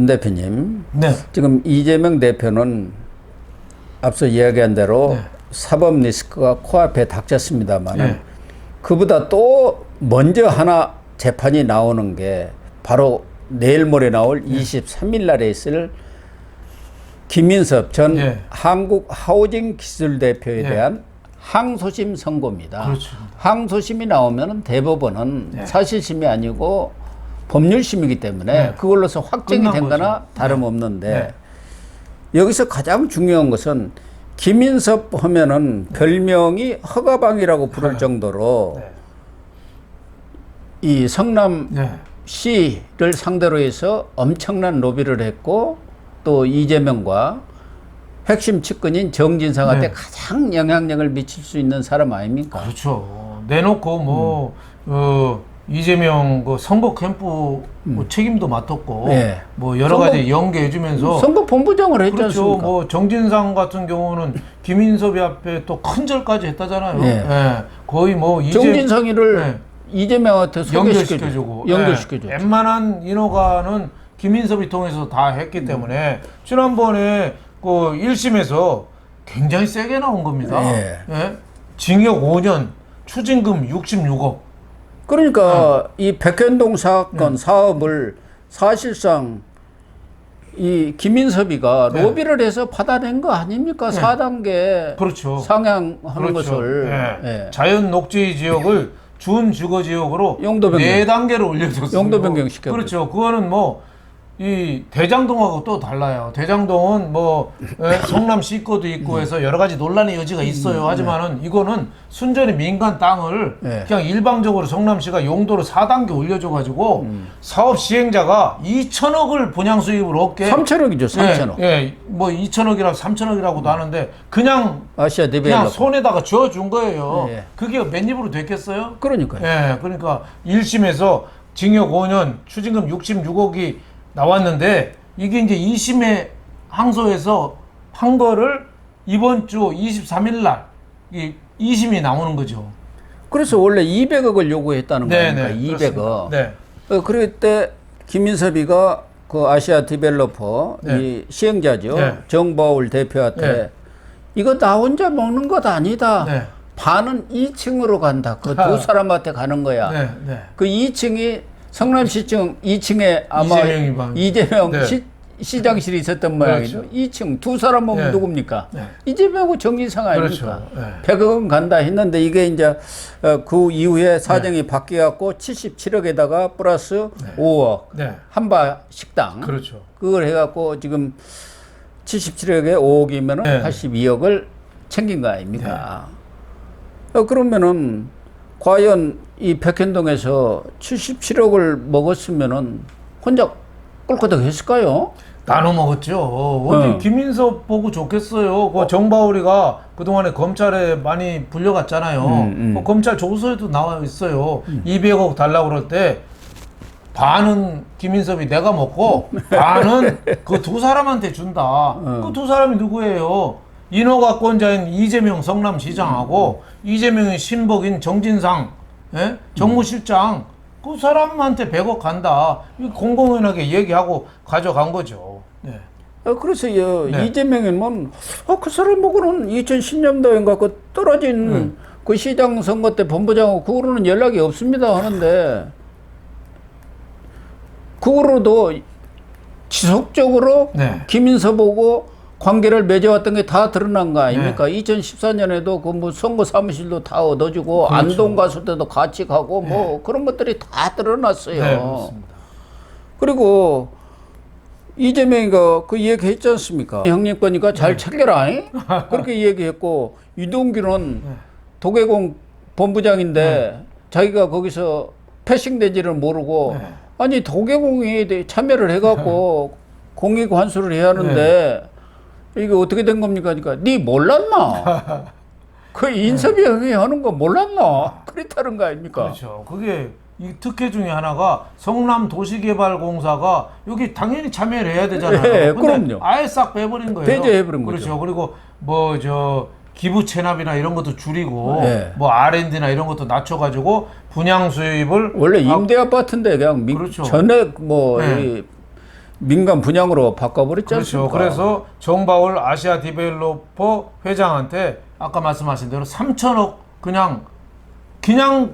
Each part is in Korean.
윤 대표님, 네. 지금 이재명 대표는 앞서 이야기한 대로 네. 사법 리스크가 코앞에 닥쳤습니다만 네. 그보다 또 먼저 하나 재판이 나오는 게 바로 내일 모레 나올 23일 날에 있을 김인섭 전 네. 한국 하우징 기술 대표에 네. 대한 항소심 선고입니다. 그렇죠. 항소심이 나오면 대법원은 네. 사실심이 아니고 법률심이기 때문에 네. 그걸로서 확정이 끝난 된 거나 거죠. 다름없는데 네. 여기서 가장 중요한 것은 김인섭 하면은 별명이 허가방이라고 부를 정도로 네. 이 성남 네. 시를 상대로 해서 엄청난 로비를 했고 또 이재명과 핵심 측근인 정진상한테 네. 가장 영향력을 미칠 수 있는 사람 아닙니까? 그렇죠. 내놓고 뭐 이재명 그 선거 캠프 뭐 책임도 맡았고 네. 뭐 여러 가지 연계해주면서 선거 본부장을 했지 그렇죠. 않습니까? 뭐 정진상 같은 경우는 김인섭이 앞에 또 큰 절까지 했다잖아요. 네. 예. 거의 뭐 정진상이를 네. 이재명한테 연결시켜주고 연결시켜줘. 웬만한 인허가는 김인섭이 통해서 다 했기 때문에 지난번에 그 1심에서 굉장히 세게 나온 겁니다. 예. 예? 징역 5년, 추징금 66억. 그러니까 이 백현동 사건 사업을 사실상 이 김인섭이가 네. 로비를 해서 받아낸 거 아닙니까? 네. 4단계 그렇죠. 상향하는 그렇죠. 것을. 예. 예. 자연 녹지 지역을 준주거 지역으로 용도 변경. 4단계로 올려줬어요. 용도 변경 시켜버렸어요. 그렇죠. 그거는 뭐 이 대장동하고 또 달라요. 대장동은 뭐 성남시 거도 있고 해서 여러 가지 논란의 여지가 있어요. 하지만은 이거는 순전히 민간 땅을 네. 그냥 일방적으로 성남시가 용도로 4단계 올려줘가지고 사업 시행자가 2천억을 분양 수입을 얻게 3천억이죠, 3천억. 예, 뭐 2천억이라고 3천억이라고도 하는데 그냥 아시아 그냥 디벨롭. 손에다가 쥐어준 거예요. 예. 그게 맨입으로 됐겠어요? 그러니까요. 예, 그러니까 1심에서 징역 5년, 추징금 66억이 나왔는데 이게 이제 2심에 항소해서 한 거를 이번 주 23일 날 2심이 나오는 거죠. 그래서 원래 200억을 요구했다는 거 아닙니까? 네, 200억. 그렇습니다. 네. 그럴 때 김인섭이가 그 아시아 디벨로퍼 네. 이 시행자죠. 네. 정바울 대표한테 네. 이거 나 혼자 먹는 것 아니다. 네. 반은 2층으로 간다. 그 두 사람한테 가는 거야. 네, 네. 그 2층이 성남시청 2층에 아마 이재명이 방- 이재명 네. 시장실이 있었던 모양이죠. 그렇죠. 2층 두 사람 보면 네. 누굽니까? 네. 이재명하고 정진상 아닙니까? 그렇죠. 네. 100억은 간다 했는데 이게 이제 그 이후에 사정이 바뀌어갖고 77억에다가 플러스 5억 네. 한바 식당 그렇죠. 그걸 해갖고 지금 77억에 5억이면은 네. 82억을 챙긴 거 아닙니까? 그러면은 과연 이 백현동에서 77억을 먹었으면은 혼자 꿀꺽 했을까요? 나눠 먹었죠. 어디 김인섭 보고 좋겠어요. 그 정바울이가 그동안에 검찰에 많이 불려갔잖아요. 뭐 검찰 조서에도 나와 있어요. 200억 달라고 그럴 때 반은 김인섭이 내가 먹고 반은 그 두 사람한테 준다. 그 두 사람이 누구예요? 인허가권자인 이재명 성남시장하고 이재명의 신복인 정진상 정무실장 그 사람한테 100억 간다. 이거 공공연하게 얘기하고 가져간 거죠. 네. 그래서 네. 이재명이면 그 사람하고는 2010년도인가 그 떨어진 그 시장 선거 때 본부장하고 그거로는 연락이 없습니다 하는데 그거로도 지속적으로 네. 김인섭하고 관계를 맺어왔던 게 다 드러난 거 아닙니까? 2014년에도 그 뭐 선거 사무실도 다 얻어주고 그렇죠. 안동 갔을 때도 같이 가고 뭐 그런 것들이 다 드러났어요. 네, 그렇습니다. 그리고 이재명이가 그 얘기 했지 않습니까? 형님 거니까 잘 챙겨라. 그렇게 얘기했고 유동규는 도계공 본부장인데 자기가 거기서 패싱되지를 모르고 아니 도계공에 참여를 해갖고 공익 환수를 해야 하는데 이게 어떻게 된 겁니까? 그러니까 네 몰랐나? 그 인섭이 형이 하는 거 몰랐나? 그랬다는 거 아닙니까? 그렇죠. 그게 이 특혜 중에 하나가 성남도시개발공사가 여기 당연히 참여를 해야 되잖아요. 네, 근데 그럼요. 아예 싹 빼버린 거예요. 배제해버린 그렇죠. 거죠. 그리고 뭐 저 기부 체납이나 이런 것도 줄이고 네. 뭐 R&D나 이런 것도 낮춰가지고 분양 수입을 원래 임대 아파트인데 그냥 그렇죠. 전액 뭐 네. 민간 분양으로 바꿔버렸지 그렇죠. 않습니까? 그래서 정바울 아시아 디벨로퍼 회장한테 아까 말씀하신 대로 3천억 그냥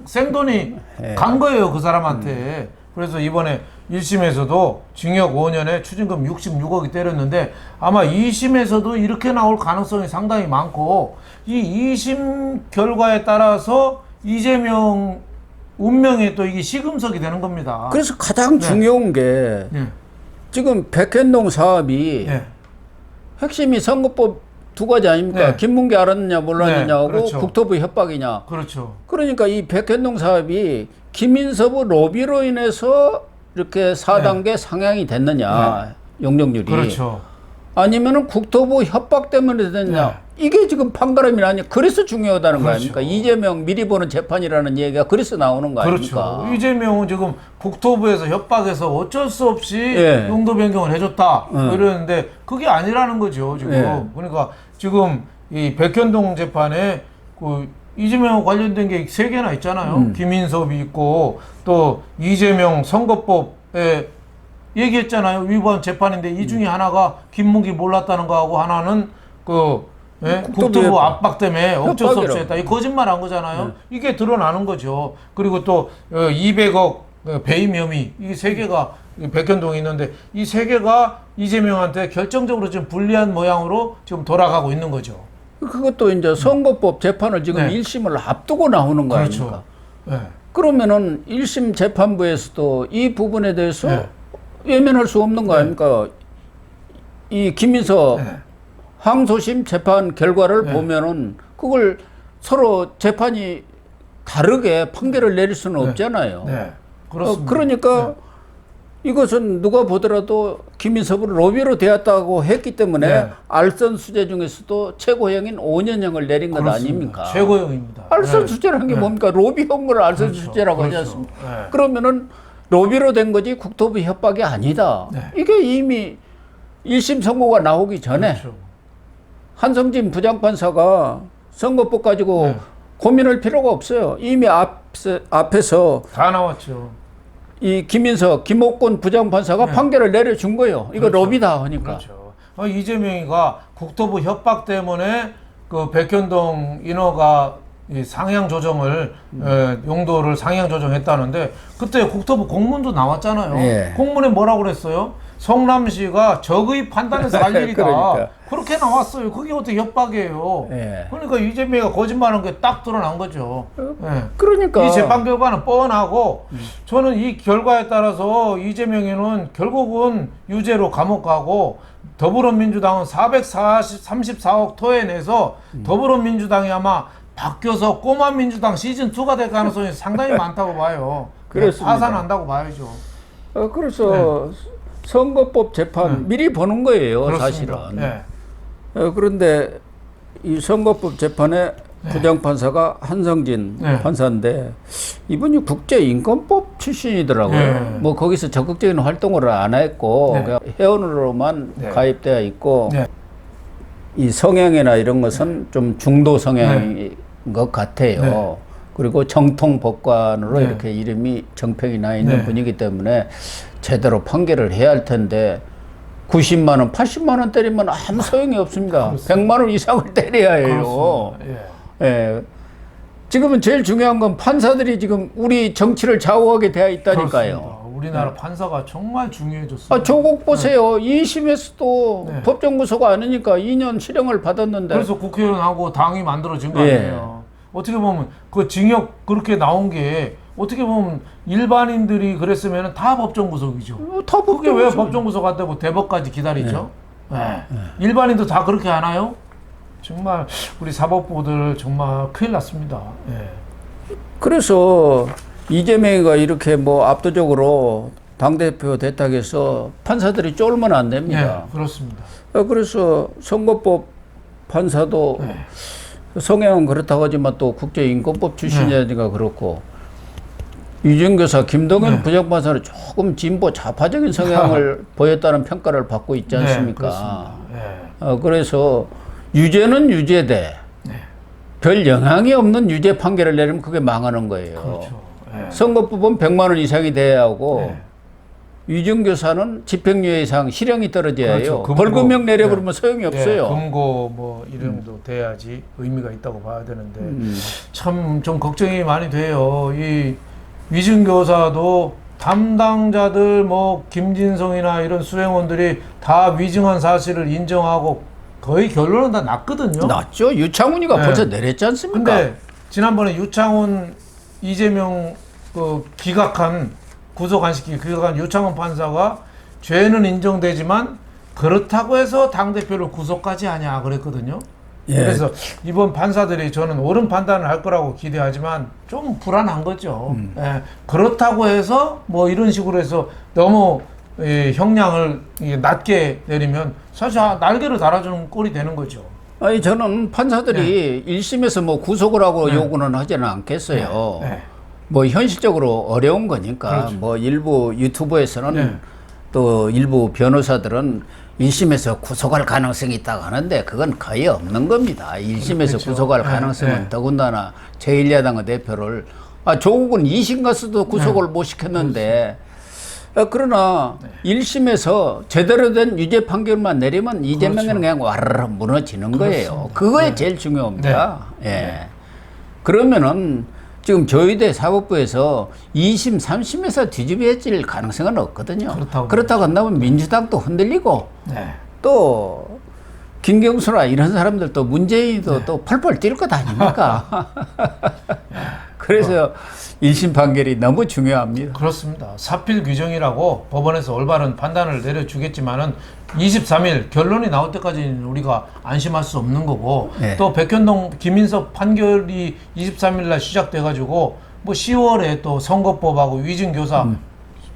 생돈이 간 거예요, 그 사람한테. 그래서 이번에 1심에서도 징역 5년에 추징금 66억이 때렸는데 아마 2심에서도 이렇게 나올 가능성이 상당히 많고 이 2심 결과에 따라서 이재명 운명에 또 이게 시금석이 되는 겁니다. 그래서 가장 중요한 게 네. 지금 백현동 사업이 네. 핵심이 선거법 두 가지 아닙니까? 네. 김문기 알았느냐 몰랐느냐하고 네, 그렇죠. 국토부 협박이냐. 그렇죠. 그러니까 이 백현동 사업이 김인섭의 로비로 인해서 이렇게 4단계 상향이 됐느냐, 용적률이. 그렇죠. 아니면은 국토부 협박 때문에 됐느냐. 이게 지금 판가름이 그래서 중요하다는 거 아닙니까? 이재명 미리 보는 재판이라는 얘기가 그래서 나오는 거 아닙니까? 그렇죠. 이재명은 지금 국토부에서 협박해서 어쩔 수 없이 용도 변경을 해줬다 이러는데 그게 아니라는 거죠 지금. 그러니까 지금 이 백현동 재판에 그 이재명 관련된 게 3개나 있잖아요. 김인섭이 있고 또 이재명 선거법에 얘기했잖아요. 위반 재판인데 이 중에 하나가 김문기 몰랐다는 거하고 하나는 국토부 압박 때문에 어쩔 수 없이 했다. 이 거짓말 한 거잖아요. 이게 드러나는 거죠. 그리고 또 200억 배임 혐의 이 3개가 백현동에 있는데 이 3개가 이재명한테 결정적으로 지금 불리한 모양으로 지금 돌아가고 있는 거죠. 그것도 이제 선거법 재판을 지금 1심을 앞두고 나오는 거 아닙니까? 그러면은 1심 재판부에서도 이 부분에 대해서 외면할 수 없는 거 아닙니까? 이 김인석 항소심 재판 결과를 보면은 그걸 서로 재판이 다르게 판결을 내릴 수는 없잖아요. 그렇습니다. 그러니까 이것은 누가 보더라도 김인석을 로비로 되었다고 했기 때문에 알선 수재 중에서도 최고형인 5년형을 내린 것 아닙니까? 최고형입니다. 알선 수재라는 게 뭡니까? 로비형 걸 알선 수재라고 하지 않습니까? 그러면은 로비로 된 거지 국토부 협박이 아니다. 이게 이미 1심 선고가 나오기 전에 한성진 부장판사가 선거법 가지고 고민할 필요가 없어요. 이미 앞에서 다 나왔죠. 이 김인석, 김옥곤 부장판사가 판결을 내려준 거예요. 이거 로비다 하니까. 그렇죠. 이재명이가 국토부 협박 때문에 그 백현동 인허가 이 상향 조정을 용도를 상향 조정했다는데 그때 국토부 공문도 나왔잖아요. 공문에 뭐라고 그랬어요? 성남시가 적의 판단해서 할 일이다. 그러니까. 그렇게 나왔어요. 그게 어떻게 협박이에요? 그러니까 이재명이가 거짓말한 게 딱 드러난 거죠. 그러니까 이 재판 결과는 뻔하고 저는 이 결과에 따라서 이재명이는 결국은 유죄로 감옥 가고 더불어민주당은 434억 토해내서 더불어민주당이 아마 바뀌어서 꼬마 민주당 시즌2가 될 가능성이 상당히 많다고 봐요. 그렇습니다. 파산한다고 봐야죠. 그래서 선거법 재판 미리 보는 거예요. 그렇습니다. 사실은. 그런데 이 선거법 재판에 부장판사가 한성진 판사인데 이분이 국제인권법 출신이더라고요. 뭐 거기서 적극적인 활동을 안 했고 그냥 회원으로만 가입되어 있고 이 성향이나 이런 것은 좀 중도 성향인 것 같아요. 그리고 정통법관으로 이렇게 이름이 정평이 나 있는 분이기 때문에 제대로 판결을 해야 할 텐데 90만 원, 80만 원 때리면 아무 소용이 없습니다. 100만 원 이상을 때려야 해요. 지금은 제일 중요한 건 판사들이 지금 우리 정치를 좌우하게 되어 있다니까요. 그렇습니다. 우리나라 판사가 정말 중요해졌어요. 조국 보세요. 2심에서도 법정 구속 아니니까 2년 실형을 받았는데. 그래서 국회의원하고 당이 만들어진 거 아니에요. 어떻게 보면 그 징역 그렇게 나온 게 어떻게 보면 일반인들이 그랬으면 다 법정 구속이죠. 다 그게 왜 법정 구속 안 되고 대법까지 기다리죠? 일반인도 다 그렇게 하나요? 정말 우리 사법부들 정말 큰일 났습니다. 그래서 이재명이가 이렇게 뭐 압도적으로 당대표 됐다고 해서 판사들이 쫄면 안 됩니다. 그렇습니다. 그래서 선거법 판사도 성향은 그렇다고 하지만 또 국제인권법 출신이니까 그렇고 유전교사 김동연 부장판사는 조금 진보 좌파적인 성향을 보였다는 평가를 받고 있지 않습니까? 그래서 유죄는 유죄돼. 별 영향이 없는 유죄 판결을 내리면 그게 망하는 거예요. 그렇죠. 선거법은 100만 원 이상이 돼야 하고 위증교사는 집행유예 이상 실형이 떨어져야 해요. 그렇죠. 벌금형 내려버리면 소용이 없어요. 금고 뭐 이름도 돼야지 의미가 있다고 봐야 되는데 참 좀 걱정이 많이 돼요. 이 위증교사도 담당자들 뭐 김진성이나 이런 수행원들이 다 위증한 사실을 인정하고 거의 결론은 다 났거든요. 났죠. 유창훈이가 네. 벌써 내렸지 않습니까? 근데 지난번에 유창훈 이재명 그 구속 안시키기 기각한 유창훈 판사가 죄는 인정되지만 그렇다고 해서 당대표를 구속까지 하냐 그랬거든요. 예. 그래서 이번 판사들이 저는 옳은 판단을 할 거라고 기대하지만 좀 불안한 거죠. 예, 그렇다고 해서 뭐 이런 식으로 해서 너무 형량을 낮게 내리면 사실 날개를 달아주는 꼴이 되는 거죠. 아니 저는 판사들이 1심에서 뭐 구속을 하고 요구는 하지는 않겠어요. 뭐 현실적으로 어려운 거니까. 그렇죠. 뭐 일부 유튜브에서는 네. 또 일부 변호사들은 1심에서 구속할 가능성이 있다고 하는데 그건 거의 없는 겁니다. 1심에서 그렇죠. 구속할 가능성은 더군다나 제1야당의 대표를 조국은 2심 가서도 구속을 못 시켰는데 그러나 1심에서 제대로 된 유죄 판결만 내리면 이재명은 그냥 와르르 무너지는 거예요. 그거에 제일 중요합니다. 예. 그러면은 지금 조희대 사법부에서 2심, 3심에서 뒤집어질 가능성은 없거든요. 그렇다고 한다면 민주당도 흔들리고 또 김경수나 이런 사람들도 문재인도 또 펄펄 뛸 것 아닙니까? 그래서 1심 판결이 너무 중요합니다. 그렇습니다. 사필 규정이라고 법원에서 올바른 판단을 내려주겠지만은 23일 결론이 나올 때까지는 우리가 안심할 수 없는 거고 또 백현동 김인석 판결이 23일 날 시작돼가지고 뭐 10월에 또 선거법하고 위증교사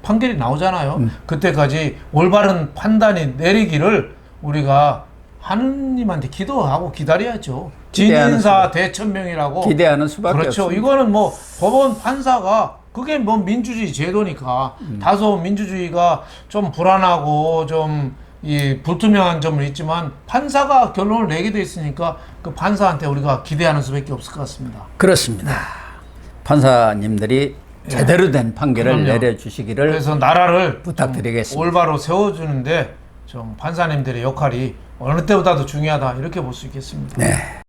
판결이 나오잖아요. 그때까지 올바른 판단이 내리기를 우리가 하느님한테 기도하고 기다려야죠. 진인사 대천명이라고 기대하는 수밖에 그렇죠. 없습니다. 이거는 뭐 법원 판사가 그게 뭐 민주주의 제도니까 다소 민주주의가 좀 불안하고 좀 이 불투명한 점은 있지만 판사가 결론을 내게 돼 있으니까 그 판사한테 우리가 기대하는 수밖에 없을 것 같습니다. 그렇습니다. 판사님들이 제대로 된 판결을 그럼요. 내려주시기를 그래서 나라를 부탁드리겠습니다. 올바로 세워주는데 좀 판사님들의 역할이 어느 때보다도 중요하다 이렇게 볼 수 있겠습니다. 네.